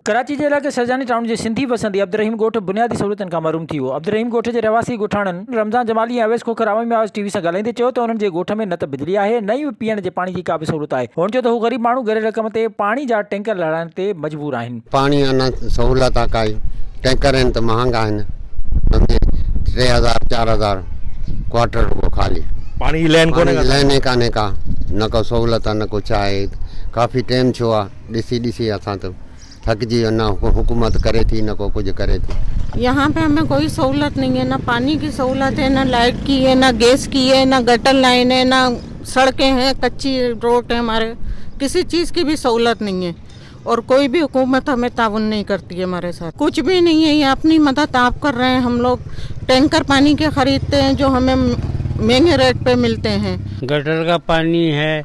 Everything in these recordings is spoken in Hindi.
कराची जिला के सरजानी टाउन जे सिंधी वसंदी अब्दुर्रहीम ॻोठ बुनियादी सहूलियतनि खां महरूम थी वियो। अब्दुर्रहीम ॻोठ जे रहवासी ॻोठाणनि रमज़ान जमाली ऐं अवैस खोखर आवामी आवाज़ टीवी सां ॻाल्हाईंदे चयो त उन्हनि जे ॻोठ में न त बिजली आहे न ई पीअण जे पाणी जी का बि सहूलियत आहे। हुन चयो त हू ग़रीब माण्हू गैर रक़म ते पाणी जा टैंकर लड़ाइण ते मजबूर आहिनि। पाणी अञा सहूलियत आहे काई, टैंकर आहिनि त महांगा आहिनि, 3000 4000 क्वार्टर रुगो खाली पानी की लाइन कोने लाइन कान्हे का, न को सहूलियत आहे न कुझु आहे। काफ़ी टाइम थियो आहे, ॾिसी असां त थकिजी विया, न हुकूमत करे थी न को कुछ करे थी। यहाँ पे हमें कोई सहूलत नहीं है, ना पानी की सहूलत है, ना लाइट की है, ना गैस की है, ना गटर लाइन है, ना सड़कें हैं, कच्ची रोड है, हमारे किसी चीज़ की भी सहूलत नहीं है। और कोई भी हुकूमत हमें ताउन नहीं करती है, हमारे साथ कुछ भी नहीं है। ये अपनी मदद आप कर रहे हैं, हम लोग टैंकर पानी के खरीदते हैं जो हमें महंगे रेट पे मिलते हैं। गटर का पानी है,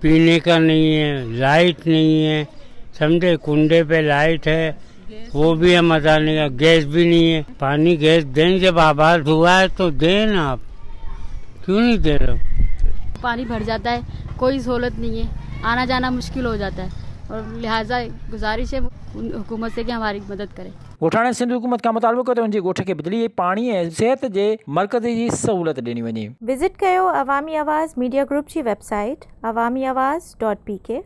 पीने का नहीं है, लाइट नहीं है, समझे, कुंडे पे लाइट है वो भी हम बताने का, गैस भी नहीं है। पानी गैस दें, जब आबाद हुआ है तो दें ना, आप क्यों नहीं दे रहे हो? पानी भर जाता है, कोई सहूलत नहीं है, आना जाना मुश्किल हो जाता है और लिहाजा गुजारिश है हुकूमत से कि हमारी मदद करे। ॻोठाणे सिंध हुकूमत खां मुतालबो कयो त उनजे ॻोठ खे बिजली, पाणी ऐं सिहत जे मर्कज़ जी सहूलियत ॾिनी वञे। विज़िट कयो अवामी आवाज़ मीडिया ग्रुप जी वेबसाइट awamiawaz.pk।